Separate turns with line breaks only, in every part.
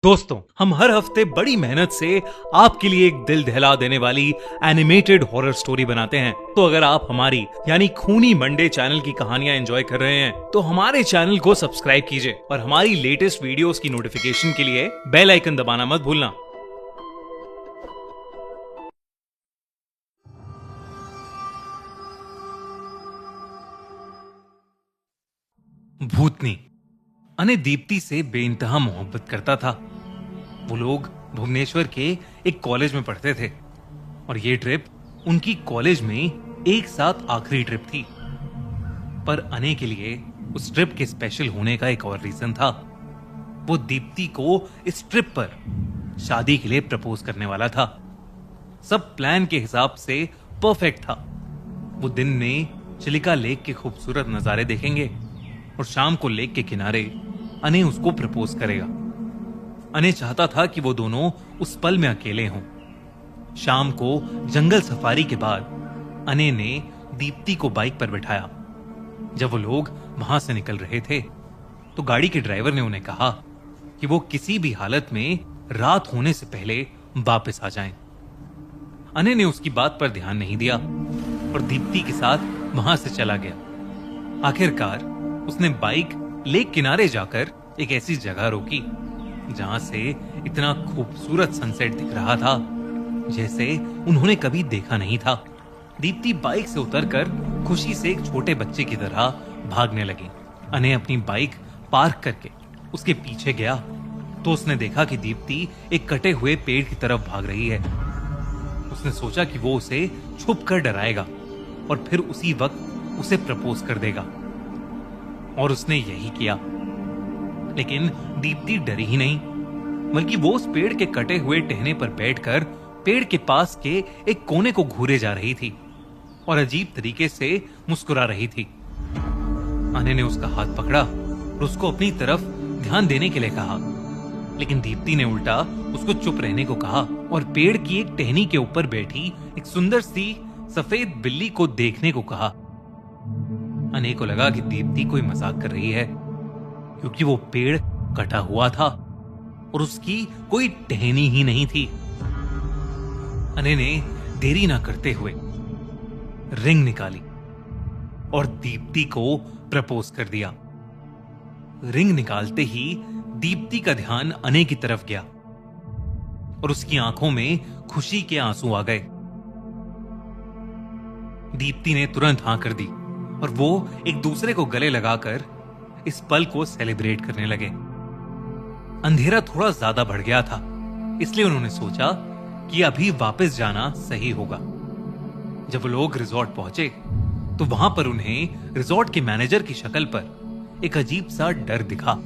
दोस्तों, हम हर हफ्ते बड़ी मेहनत से आपके लिए एक दिल दहला देने वाली एनिमेटेड हॉरर स्टोरी बनाते हैं। तो अगर आप हमारी यानी खूनी मंडे चैनल की कहानियां एंजॉय कर रहे हैं तो हमारे चैनल को सब्सक्राइब कीजिए और हमारी लेटेस्ट वीडियोस की नोटिफिकेशन के लिए बेल आइकन दबाना मत भूलना। भूतनी अने दीप्ति से बेइंतहा मोहब्बत करता था। वो लोग भुवनेश्वर के एक कॉलेज में पढ़ते थे और ये ट्रिप उनकी कॉलेज में एक साथ आखिरी ट्रिप थी। पर अने के लिए उस ट्रिप के स्पेशल होने का एक और रीजन था। वो दीप्ति को इस ट्रिप पर शादी के लिए प्रपोज करने वाला था। सब प्लान के हिसाब से परफेक्ट था। वो दिन में चिलिका लेक के खूबसूरत नजारे देखेंगे और शाम को लेक के किनारे अने उसको प्रपोज करेगा। अने चाहता था कि वो दोनों उस पल में अकेले हों। शाम को जंगल सफारी के बाद अने ने दीप्ति को बाइक पर बिठाया। जब वो लोग वहां से निकल रहे थे तो गाड़ी के ड्राइवर ने उन्हें कहा कि वो किसी भी हालत में रात होने से पहले वापस आ जाएं। अने ने उसकी बात पर ध्यान नहीं दिया और दीप्ति के साथ वहां से चला गया। आखिरकार उसने बाइक लेक किनारे जाकर एक ऐसी जगह रोकी जहां से इतना खूबसूरत सनसेट दिख रहा था जैसे उन्होंने कभी देखा नहीं था। दीप्ति बाइक से उतरकर खुशी से एक छोटे बच्चे की तरह भागने लगी। अने अपनी बाइक पार्क करके उसके पीछे गया तो उसने देखा कि दीप्ति एक कटे हुए पेड़ की तरफ भाग रही है। उसने सोचा कि वो उसे छुप कर डराएगा और फिर उसी वक्त उसे प्रपोज कर देगा और उसने यही किया। लेकिन दीप्ति डरी ही नहीं, बल्कि वो उस पेड़ के कटे हुए टहने पर बैठकर पेड़ के पास के एक कोने को घूरे जा रही थी और अजीब तरीके से मुस्कुरा रही थी। अने ने उसका हाथ पकड़ा और उसको अपनी तरफ ध्यान देने के लिए कहा, लेकिन दीप्ति ने उल्टा उसको चुप रहने को कहा और पेड़ की एक टहनी के ऊपर बैठी एक सुंदर सी सफेद बिल्ली को देखने को कहा। अने को लगा कि दीप्ति कोई मजाक कर रही है, क्योंकि वो पेड़ कटा हुआ था और उसकी कोई टहनी ही नहीं थी। अने ने देरी ना करते हुए रिंग निकाली और दीप्ति को प्रपोज कर दिया। रिंग निकालते ही दीप्ति का ध्यान अने की तरफ गया और उसकी आंखों में खुशी के आंसू आ गए। दीप्ति ने तुरंत हां कर दी और वो एक दूसरे को गले लगाकर इस पल को सेलिब्रेट करने लगे। अंधेरा थोड़ा ज्यादा बढ़ गया था, इसलिए उन्होंने सोचा कि अभी वापस जाना सही होगा। जब लोग रिजॉर्ट पहुंचे तो वहां पर उन्हें रिजॉर्ट के मैनेजर की शक्ल पर एक अजीब सा डर दिखा।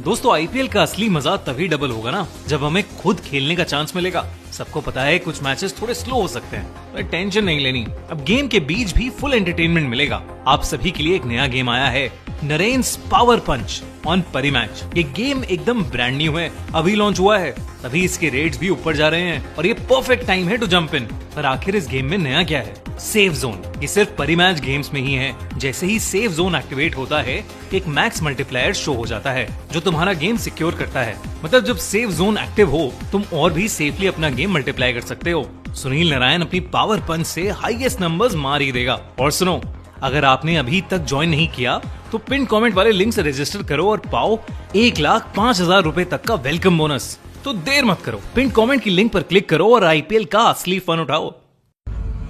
दोस्तों, आईपीएल का असली मजा तभी डबल होगा ना जब हमें खुद खेलने का चांस मिलेगा। सबको पता है कुछ मैचेस थोड़े स्लो हो सकते हैं, पर टेंशन नहीं लेनी। अब गेम के बीच भी फुल एंटरटेनमेंट मिलेगा। आप सभी के लिए एक नया गेम आया है, नरेन्स पावर पंच ऑन परिमैच। ये गेम एकदम ब्रांड न्यू है, अभी लॉन्च हुआ है, तभी इसके रेट्स भी ऊपर जा रहे हैं और ये परफेक्ट टाइम है टू जंप इन। पर आखिर इस गेम में नया क्या है? Safe zone. ये सिर्फ परिमैच गेम्स में ही है। जैसे ही सेफ जोन एक्टिवेट होता है, एक मैक्स मल्टीप्लायर शो हो जाता है जो तुम्हारा गेम सिक्योर करता है। मतलब जब सेफ जोन एक्टिव हो तुम और भी सेफली अपना गेम मल्टीप्लाई कर सकते हो। सुनील नारायण अपनी पावर पंच से हाईएस्ट नंबर्स मार ही देगा। और सुनो, अगर आपने अभी तक ज्वाइन नहीं किया तो पिन कमेंट वाले लिंक से रजिस्टर करो और पाओ 1,05,000 रुपए तक का वेलकम बोनस। तो देर मत करो, पिन कमेंट की लिंक पर क्लिक करो और आईपीएल का असली फन उठाओ।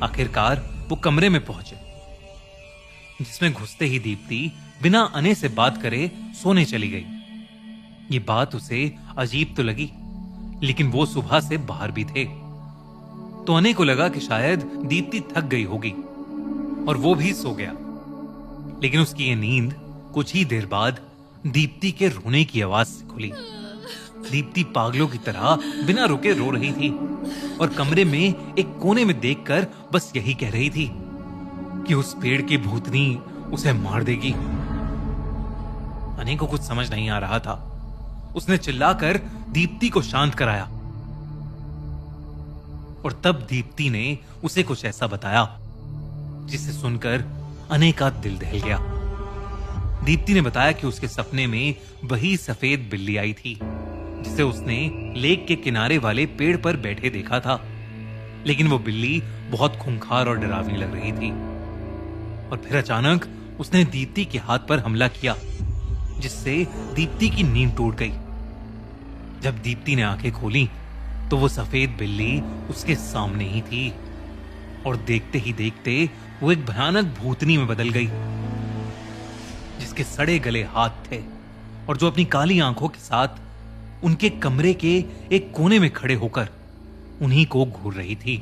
आखिरकार वो कमरे में पहुंचे जिसमें घुसते ही दीप्ति बिना अने से बात करे सोने चली गई। ये बात उसे अजीब तो लगी, लेकिन वो सुबह से बाहर भी थे तो अने को लगा कि शायद दीप्ति थक गई होगी और वो भी सो गया। लेकिन उसकी ये नींद कुछ ही देर बाद दीप्ति के रोने की आवाज से खुली। दीप्ति पागलों की तरह बिना रुके रो रही थी और कमरे में एक कोने में देखकर बस यही कह रही थी कि उस पेड़ की भूतनी उसे मार देगी। अने को कुछ समझ नहीं आ रहा था। उसने चिल्लाकर दीप्ति को शांत कराया और तब दीप्ति ने उसे कुछ ऐसा बताया जिसे सुनकर अने का दिल दहल गया। दीप्ति ने बताया कि उसके सपने में वही सफेद बिल्ली आई थी जिसे उसने लेक के किनारे वाले पेड़ पर बैठे देखा था। लेकिन वो बिल्ली बहुत खूंखार और डरावनी लग रही थी। और फिर अचानक उसने दीप्ति के हाथ पर हमला किया, जिससे दीप्ति की नींद टूट गई। जब दीप्ति ने आंखें खोली तो वो सफेद बिल्ली उसके सामने ही थी और देखते ही देखते वो एक भयानक भूतनी में बदल गई, जिसके सड़े गले हाथ थे और जो अपनी काली आंखों के साथ उनके कमरे के एक कोने में खड़े होकर उन्हीं को घूर रही थी।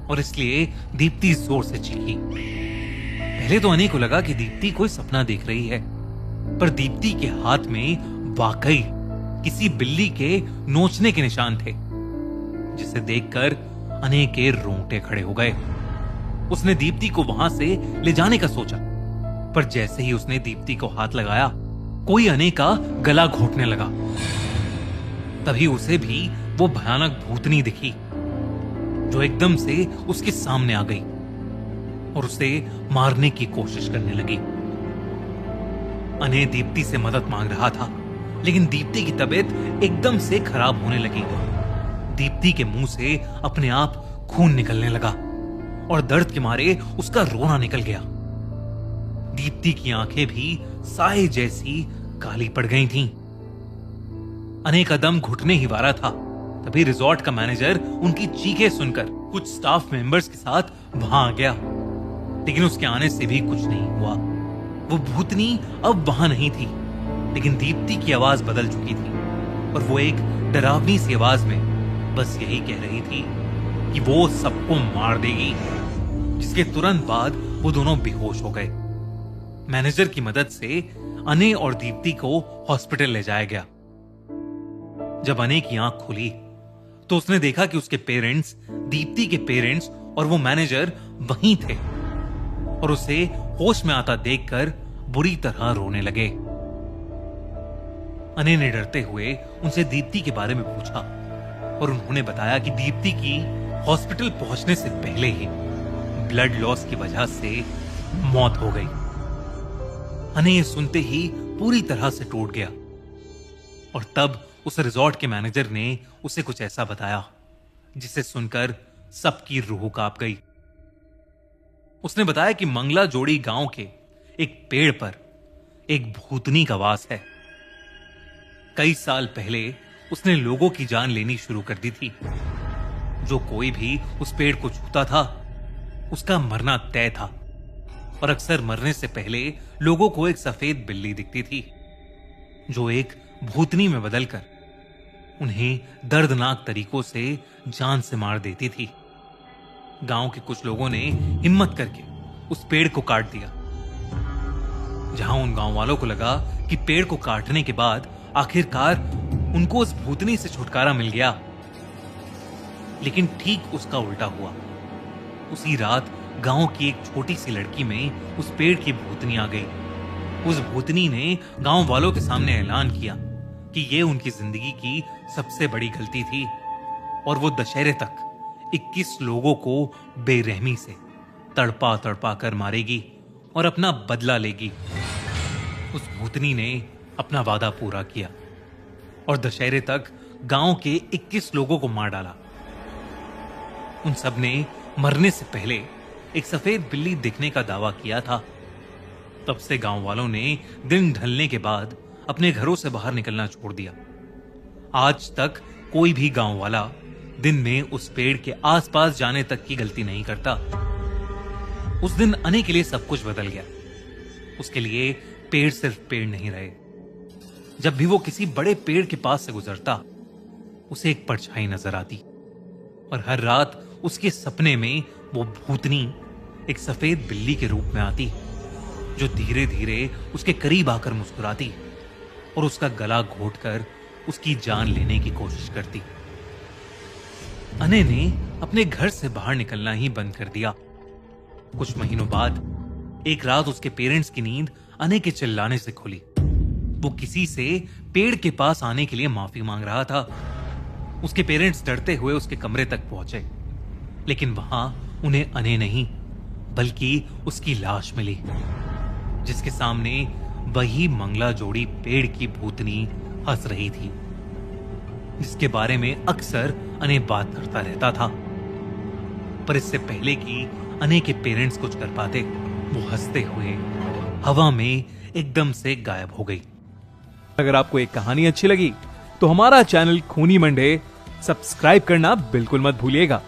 और इसलिए दीप्ति जोर से चीखी। पहले तो अने को लगा कि दीप्ति कोई सपना देख रही है, पर दीप्ति के हाथ में वाकई किसी बिल्ली के नोचने के निशान थे, जिसे देखकर अने के रोंगटे खड़े हो गए। उसने दीप्ति को वहां से ले जाने का सोचा, पर जैसे ही उसने दीप्ति को हाथ लगाया, कोई अने का गला घोटने लगा। तभी उसे भी वो भयानक भूतनी दिखी, जो एकदम से उसके सामने आ गई और उसे मारने की कोशिश करने लगी। अने दीप्ति से मदद मांग रहा था, लेकिन दीप्ति की तबीयत एकदम से खराब होने लगी। दीप्ति के मुंह से अपने आप खून निकलने लगा और दर्द के मारे उसका रोना निकल गया। दीप्ति की आंखें भी साए जैसी काली पड़ गई थीं। अने का दम घुटने ही वाला था। तभी रिजॉर्ट का मैनेजर उनकी चीखें सुनकर कुछ स्टाफ मेंबर्स के साथ वहां आ गया, लेकिन उसके आने से भी कुछ नहीं हुआ। वो भूतनी अब वहां नहीं थी, लेकिन दीप्ति की आवाज बदल चुकी थी और वो एक डरावनी सी आवाज में बस यही कह रही थी कि वो सबको मार देगी। जिसके तुरंत बाद वो दोनों बेहोश हो गए। मैनेजर की मदद से अने और दीप्ति को हॉस्पिटल ले जाया गया। जब अने की आंख खुली तो उसने देखा कि उसके पेरेंट्स, दीप्ति के पेरेंट्स और वो मैनेजर वहीं थे और उसे होश में आता देखकर बुरी तरह रोने लगे। अने ने डरते हुए उनसे दीप्ति के बारे में पूछा और उन्होंने बताया कि दीप्ति की हॉस्पिटल पहुंचने से पहले ही ब्लड लॉस की वजह से मौत हो गई। अने ये सुनते ही पूरी तरह से टूट गया और तब उस रिजॉर्ट के मैनेजर ने उसे कुछ ऐसा बताया जिसे सुनकर सबकी रूह कांप गई। उसने बताया कि मंगला जोड़ी गांव के एक पेड़ पर एक भूतनी का वास है। कई साल पहले उसने लोगों की जान लेनी शुरू कर दी थी। जो कोई भी उस पेड़ को छूता था उसका मरना तय था और अक्सर मरने से पहले लोगों को एक सफेद बिल्ली दिखती थी, जो एक भूतनी में बदलकर उन्हें दर्दनाक तरीकों से जान से मार देती थी। गांव के कुछ लोगों ने हिम्मत करके उस पेड़ को काट दिया। जहां उन गांव वालों को लगा कि पेड़ को काटने के बाद आखिरकार उनको उस भूतनी से छुटकारा मिल गया, लेकिन ठीक उसका उल्टा हुआ। उसी रात गांव की एक छोटी सी लड़की में उस पेड़ की भूतनी आ गई। उस भूतनी ने गांव वालों के सामने ऐलान किया कि ये उनकी जिंदगी की सबसे बड़ी गलती थी और वो दशहरे तक 21 लोगों को बेरहमी से तड़पा तड़पा कर मारेगी और अपना बदला लेगी। उस भूतनी ने अपना वादा पूरा किया और दशहरे तक गांव के 21 लोगों को मार डाला। उन सब ने मरने से पहले एक सफेद बिल्ली दिखने का दावा किया था। तब से गांव वालों ने दिन ढलने के बाद अपने घरों से बाहर निकलना छोड़ दिया। आज तक कोई भी गांव वाला दिन में उस पेड़ के आसपास जाने तक की गलती नहीं करता। उस दिन अने के लिए सब कुछ बदल गया। उसके लिए पेड़ सिर्फ पेड़ नहीं रहे। जब भी वो किसी बड़े पेड़ के पास से गुजरता, उसे एक परछाई नजर आती और हर रात उसके सपने में वो भूतनी एक सफेद बिल्ली के रूप में आती, जो धीरे धीरे उसके करीब आकर मुस्कुराती और उसका गला घोटकर उसकी जान लेने की कोशिश करती। अने ने अपने घर से बाहर निकलना ही बंद कर दिया। कुछ महीनों बाद एक रात उसके पेरेंट्स की नींद अने के चिल्लाने से खुली। वो किसी से पेड़ के पास आने के लिए माफी मांग रहा था। उसके पेरेंट्स डरते हुए उसके कमरे तक पहुंचे, लेकिन वहां उन्हें अने नहीं बल्कि उसकी लाश मिली, जिसके सामने वही मंगला जोड़ी पेड़ की भूतनी हंस रही थी। जिसके बारे में अक्सर अने बात करता रहता था। पर इससे पहले कि अने के पेरेंट्स कुछ कर पाते, वो हंसते हुए हवा में एकदम से गायब हो गई।
अगर आपको एक कहानी अच्छी लगी तो हमारा चैनल खूनी मंडे सब्सक्राइब करना बिल्कुल मत भूलिएगा।